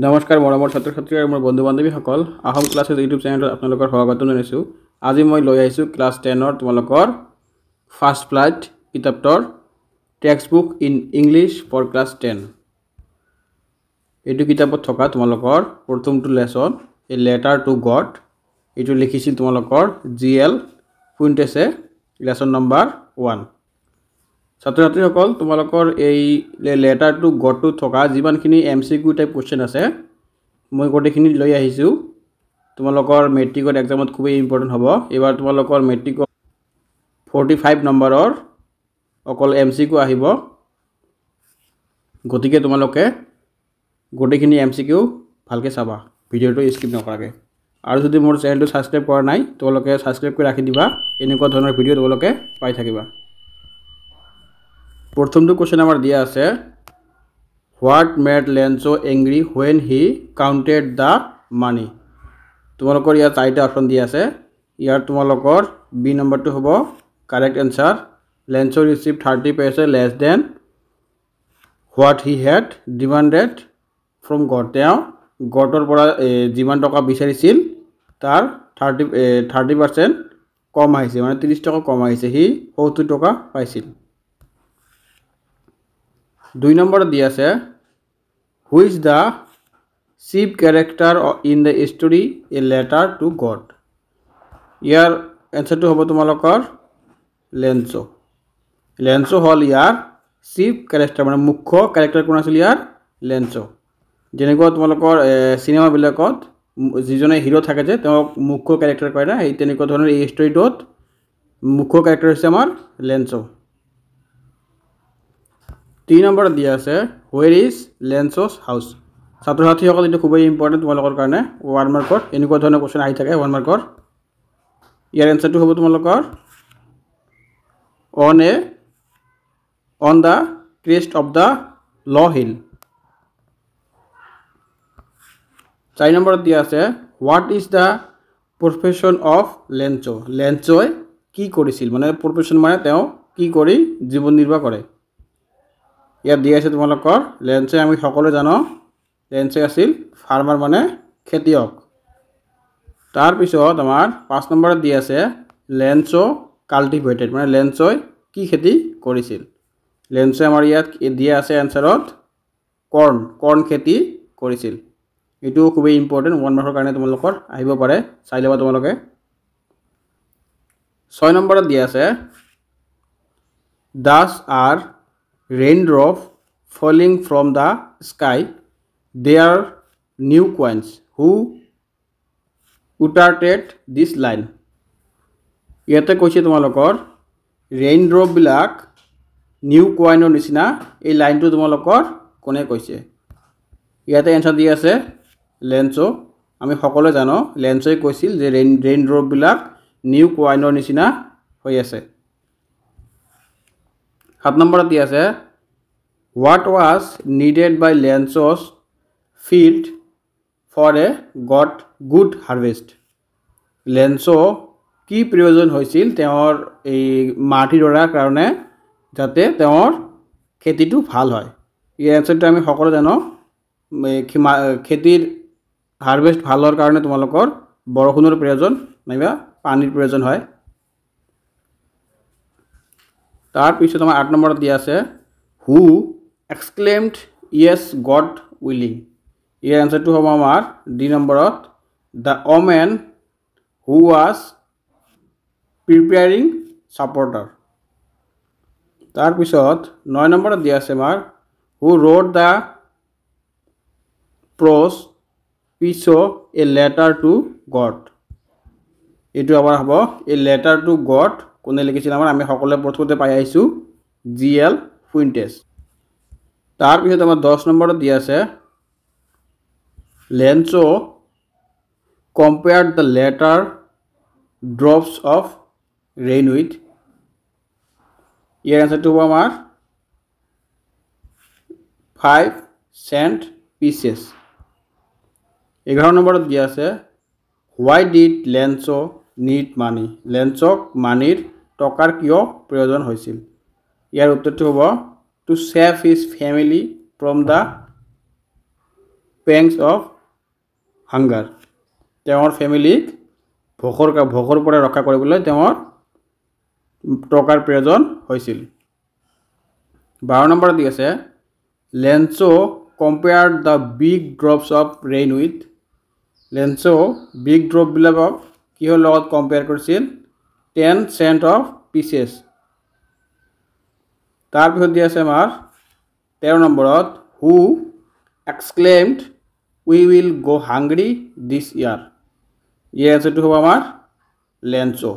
নমস্কাৰ মৰমৰ ছাত্ৰ ছাত্ৰী আৰু মোৰ বন্ধু বান্ধৱীসকল আহোম ক্লাছেছ ইউটিউব চেনেলত আপোনালোকৰ স্বাগতম জনাইছোঁ। আজি মই লৈ আহিছোঁ ক্লাছ 10ৰ তোমালোকৰ ফাৰ্ষ্ট ফ্লাইট কিতাপৰ text book in English for class 10। এইটো কিতাপত থকা তোমালোকৰ প্ৰথমটো lesson a letter to God. এইটো লিখিছিল তোমালোকৰ GL ফুইণ্টেছে, লেসন নম্বৰ 1। ছাত্ৰ ছাত্ৰীসকল তোমালোকৰ এই লেটাৰ টু গডটো থকা যিমানখিনি MCQ টাইপ কোৱেশ্চন আছে মই গোটেইখিনি লৈ আহিছোঁ। তোমালোকৰ মেট্ৰিকৰ এক্সামত খুবেই ইম্পৰ্টেণ্ট হ'ব। এবাৰ তোমালোকৰ মেট্ৰিকৰ 45 নম্বৰৰ অকল MCQ আহিব, গতিকে তোমালোকে গোটেইখিনি MCQ ভালকৈ চাবা, ভিডিঅ'টো স্কিপ নকৰাকৈ। আৰু যদি মোৰ চেনেলটো ছাবস্ক্ৰাইব কৰা নাই তোমালোকে ছাবস্ক্ৰাইব কৰি ৰাখি দিবা, এনেকুৱা ধৰণৰ ভিডিঅ' তোমালোকে পাই থাকিবা। প্ৰথমটো কোৱেশ্চন আমাৰ দিয়া আছে, what made Lencho angry when he counted the money. তোমালোকৰ ইয়াত 4টা অপশ্যন দিয়া আছে। ইয়াৰ তোমালোকৰ বি নম্বৰটো হ'ব correct answer. Lencho received 30% less than what he had demanded from God. তেওঁ গডৰ পৰা যিমান টকা বিচাৰিছিল তাৰ 30% কম আহিছে, মানে 30 টকা কম আহিছে, সি 70 টকা পাইছিল। 2 নম্বৰত দিয়া আছে, which the chief character in the story a letter to God. ইয়াৰ এনচাৰটো হ'ব তোমালোকৰ লেঞ্চো। লেঞ্চো হ'ল ইয়াৰ চিফ কেৰেক্টাৰ, মানে মুখ্য কেৰেক্টাৰ কোন আছিল ইয়াৰ? লেঞ্চো। যেনেকুৱা তোমালোকৰ চিনেমাবিলাকত যিজনে হিৰো থাকে যে তেওঁক মুখ্য কেৰেক্টাৰ কয় না, সেই তেনেকুৱা ধৰণৰ এই ষ্টৰিটোত মুখ্য কেৰেক্টাৰ হৈছে আমাৰ লেঞ্চো। 3 নম্বৰত দিয়া আছে, হুৱেৰ ইজ লেঞ্চোছ হাউচ। ছাত্ৰ ছাত্ৰীসকল এইটো খুবেই ইম্পৰ্টেণ্ট তোমালোকৰ কাৰণে, 1 মাৰ্কত এনেকুৱা ধৰণৰ কোৱেশ্চন আহি থাকে 1 মাৰ্কৰ। ইয়াৰ এনচাৰটো হ'ব তোমালোকৰ on the crest of the low hill. 4 নম্বৰত দিয়া আছে, what is the profession of Lencho. লেঞ্চোই কি কৰিছিল, মানে প্ৰফেশ্যন মানে তেওঁ কি কৰি জীৱন নিৰ্বাহ কৰে। ইয়াত দিয়া আছে তোমালোকৰ লেঞ্চোই, আমি সকলোৱে জানো লেঞ্চোই আছিল ফাৰ্মাৰ, মানে খেতিয়ক। তাৰপিছত আমাৰ 5 নম্বৰত দিয়া আছে লেঞ্চো কাল্টিভেটেড, মানে লেঞ্চোই কি খেতি কৰিছিল। লেঞ্চোই আমাৰ ইয়াত দিয়া আছে এনচাৰত কৰ্ণ খেতি কৰিছিল। এইটো খুবেই ইম্পৰ্টেণ্ট, 1 মাৰ্কৰ কাৰণে তোমালোকৰ আহিব পাৰে, চাই ল'বা তোমালোকে। 6 নম্বৰত দিয়া আছে, Das R raindrop falling from the sky, they are new coins, who uttered this line। ইয়াতে কৈছে তোমালোকৰ ৰেইনড্ৰপবিলাক নিউ কইনৰ নিচিনা, এই লাইনটো তোমালোকৰ কোনে কৈছে। ইয়াতে এনচাৰ দিয়া আছে লেঞ্চো। আমি সকলোৱে জানো লেঞ্চোই কৈছিল যে ৰেইনড্ৰপবিলাক নিউ কইনৰ নিচিনা হৈ আছে। 7 নম্বৰত দিয়া আছে, what was needed by Lencho's field for a good harvest. Lencho কি প্ৰয়োজন হৈছিল তেওঁৰ এই মাটি ৰোৱাৰ কাৰণে, যাতে তেওঁৰ খেতিটো ভাল হয়। এই এনচাৰটো আমি সকলোৱে জানো, খেতিৰ হাৰ্ভেষ্ট ভাল হোৱাৰ কাৰণে তোমালোকৰ বৰষুণৰ প্ৰয়োজন নাইবা পানীৰ প্ৰয়োজন হয়। তাৰপিছত আমাৰ 8 নম্বৰত দিয়া আছে, who exclaimed yes God willing. ইয়াৰ এনচাৰটো হ'ব আমাৰ ডি নম্বৰত, the women who was preparing supper. তাৰপিছত 9 নম্বৰত দিয়া আছে আমাৰ, হু ৰোড দ্য প্ৰ'জ পিছো এ লেটাৰ টু গড। এইটো আমাৰ হ'ব এ লেটাৰ টু গড কোনে লিখিছিল আমাৰ, আমি সকলোৱে প্ৰথমতে পাই আহিছোঁ GL ফুইণ্টেছ। তাৰপিছত আমাৰ 10 নম্বৰত দিয়া আছে, Lencho compared the letter drops of rain with. ইয়াৰ এনচাৰটো হ'ব আমাৰ 5 cent pieces। 11 নম্বৰত দিয়া আছে, why did Lencho need money. লেঞ্চোক মানিৰ টকাৰ কিয় প্ৰয়োজন হৈছিল। ইয়াৰ উত্তৰটো হ'ব to save his family from the pangs of hunger তেওঁৰ ফেমিলিক ভোকৰ পৰা ৰক্ষা কৰিবলৈ তেওঁৰ টকাৰ প্ৰয়োজন হৈছিল 12 নম্বৰ দি আছে Lencho compared the big drops of rain with Lencho big drop বিলাকক কিহৰ লগত কম্পেয়াৰ কৰিছিল 10 cent অফ পিচেছ তাৰপিছত দি আছে আমাৰ 13 নম্বৰত হু এক্সক্লেইমড উই উইল গো হাংগ্ৰি দিছ ইয়াৰ এই এনসাৰটো হ'ব আমাৰ লেন্সো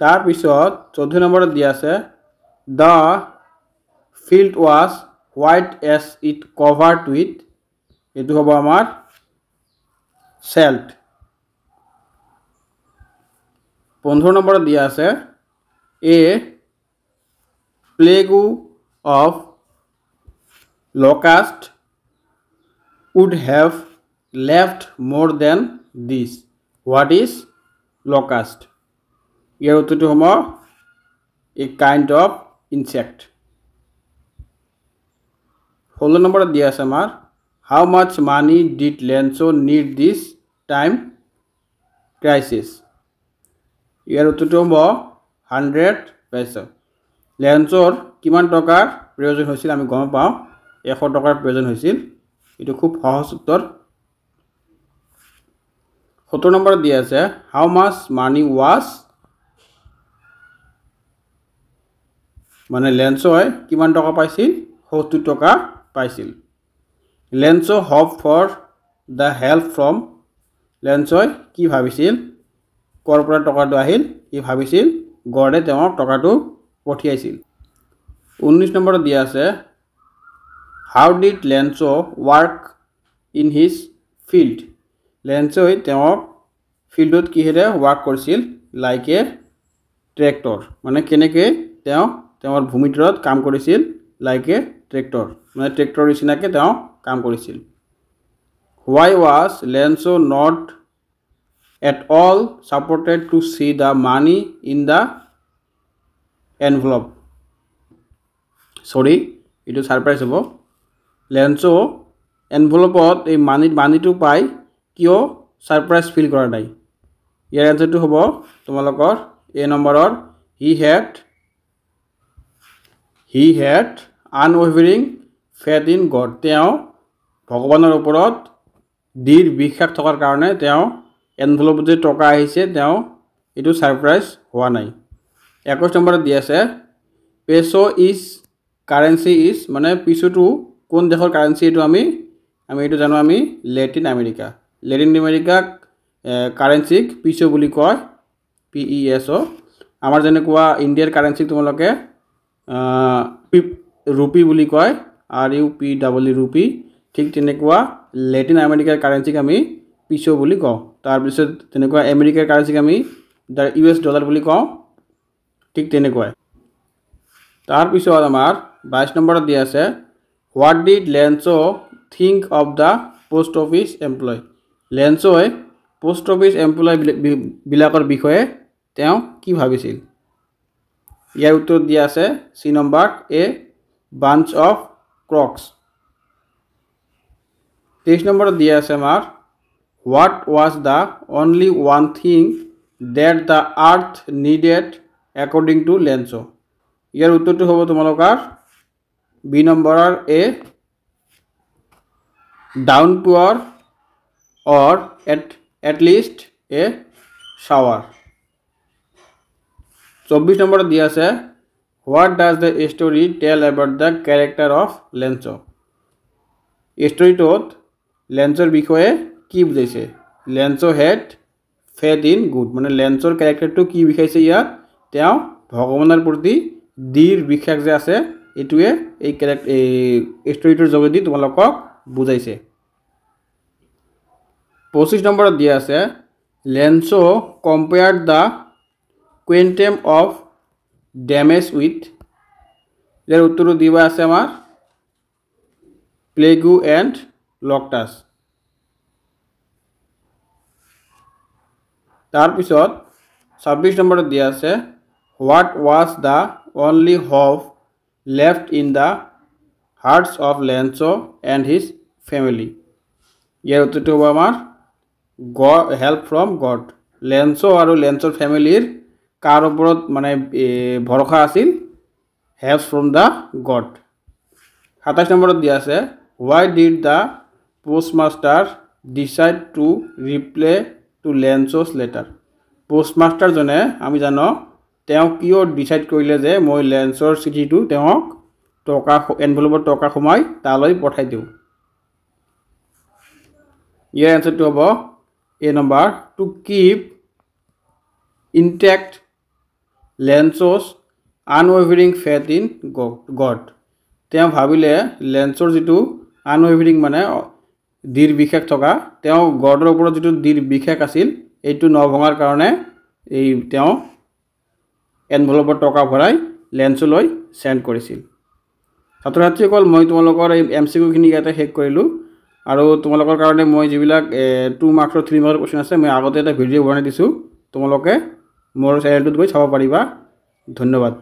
তাৰপিছত 14 নম্বৰত দি আছে the field was white as it covered with এইটো হ'ব আমাৰ সেল্ট 15 নম্বৰত দিয়া আছে a plague of locust would have left more than this what is locust ইয়াৰ উত্তৰটো হ'ব a kind of insect 16 নম্বৰত দিয়া আছে আমাৰ how much money did Lenzo need this time crisis ইয়াৰ উত্তৰটো হ'ব 100 পইচা লেন্সৰ কিমান টকাৰ প্ৰয়োজন হৈছিল আমি গম পাওঁ 100 টকাৰ প্ৰয়োজন হৈছিল এটো খুব সহজ উত্তৰ 17 নম্বৰত দিয়া আছে how much money was মানে লেন্সই কিমান টকা পাইছিল 70 টকা পাইছিল লেন্সো hope for the help from লেন্সই কি ভাবিছিল কৰ পৰা টকাটো আহিল ই ভাবিছিল গডে তেওঁৰ টকাটো পঠিয়াইছিল 19 নম্বৰত দিয়া আছে How did Lenzo work in his field? Lenzo তেওঁক ফিল্ডত কিহেৰে ওয়াৰ্ক কৰিছিল লাইক এ ট্ৰেক্টৰ মানে কেনেকৈ তেওঁ তেওঁৰ ভূমিটোত কাম কৰিছিল লাইক এ ট্ৰেক্টৰ মানে ট্ৰেক্টৰ নিচিনাকৈ তেওঁ কাম কৰিছিল Why was Lenzo not at all supported to see the money in the envelope? Sorry, it is surprise হ'ব লেন্সো এনভেলপত এই মানিটো পাই কিয় সারপ্রাইজ ফিল কৰা নাই ইয়াৰ আনসাৰটো হ'ব তোমালোকৰ এ নম্বৰৰ he had unwavering faith in God তেওঁ ভগৱানৰ ওপৰত দৃঢ় বিশ্বাস থকাৰ কাৰণে তেওঁ এনভেলপত যে টকা আহিছে তেওঁ এটো সাৰপ্ৰাইজ হোৱা নাই 21 নম্বৰত দি আছে পেসো ইজ কাৰেন্সি ইজ মানে পিছোটো কোন দেশৰ কাৰেন্সি এটো আমি এটো জানো আমি ল্যাটিন আমেৰিকা কাৰেন্সিক পিসো বুলি কয় PESO আমাৰ যেনেকুৱা ইণ্ডিয়াৰ কাৰেন্সিক তোমালোকে ৰুপি বুলি কয় RUPW ৰুপি ঠিক তেনেকুৱা ল্যাটিন আমেৰিকাৰ কাৰেন্সিক আমি পিসো বুলি কওঁ তাৰ পিছত তেনেকুৱা আমেৰিকাৰ কাৰেন্সিক আমি US ডলাৰ বুলি কওঁ ঠিক তেনেকুৱা তাৰ পিছত আমাৰ 22 নম্বৰত দি আছে What did Lenzo think of the post office employee? Lenzo post office employee বিলাকৰ বিষয়ে তেওঁ কি ভাবিছিল ইয়াৰ উত্তৰ দিয়া আছে সি নম্বৰ এ bunch of crocs 23 নম্বৰ দিয়া আছে আমাৰ What was the only one thing that the earth needed according to Lenzo? ইয়াৰ উত্তৰটো হ'ব তোমালোকৰ বি নম্বৰৰ এ downpour or at least a shower 24 number দিয়া আছে What does the story tell about the character of Lenzo? স্টোৰীটোত লেন্সৰ বিষয়ে কি বুজাইছে Lenzo had faith in good মানে লেন্সৰ ক্যাৰেক্টাৰটো কি বিখাইছে ইয়াত তেওঁ ভগৱানৰ প্ৰতি দৃঢ় বিশ্বাস যে আছে এটুৱে এই স্টোৰীটোৰ যোগেদি তোমালোকক বুজাইছে 25 নম্বৰত দিয়া আছে Lenzo compared the quantum of damage with ইয়াৰ উত্তৰ দিবা আছে আমাৰ প্লেগু এন্ড লকটাস তাৰ পিছত 26 নম্বৰত দিয়া আছে What was the only hope left in the hearts of Lenzo and his family? ইয়াৰ উত্তৰটো হ'ব আমাৰ হেল্প ফ্ৰম গড। লেন্সো আৰু লেন্সৰ ফেমিলিৰ কাৰ ওপৰত মানে ভৰসা আছিল? Help from the god. 27 নম্বৰত দিয়া আছে why did the postmaster decide to reply to Lenso's letter? পোষ্টমাষ্টাৰজনে আমি জানো তেওঁ কিয় ডিচাইড কৰিলে যে মই লেন্সৰ চিঠিটো তেওঁক টকা এনভেলপত টকা সোমাই তালৈ পঠাই দিওঁ। ইয়াৰ এনচাৰটো হ'ব এ নম্বৰ to keep intact Lencho's unwavering faith in God. তেওঁ ভাবিলে লেন্সৰ যিটো আনৱেভাৰিং মানে দৃঢ় বিশ্বাস থকা, তেওঁ গডৰ ওপৰত যিটো দৃঢ় বিশ্বাস আছিল এইটো নভঙাৰ কাৰণে তেওঁ এনভেলপত টকা ভৰাই লেন্সলৈ চেণ্ড কৰিছিল। ছাত্ৰ ছাত্ৰীসকল, মই তোমালোকৰ এই MCQখিনি ইয়াতে শেষ কৰিলোঁ আৰু তোমালোকৰ কাৰণে মই যিবিলাক 2 মাৰ্কছৰ 3 মাৰ্কছৰ কুৱেশ্যন আছে মই আগতে এটা ভিডিঅ' বনাই দিছোঁ, তোমালোকে মোৰ চেনেলটোত গৈ চাব পাৰিবা। ধন্যবাদ।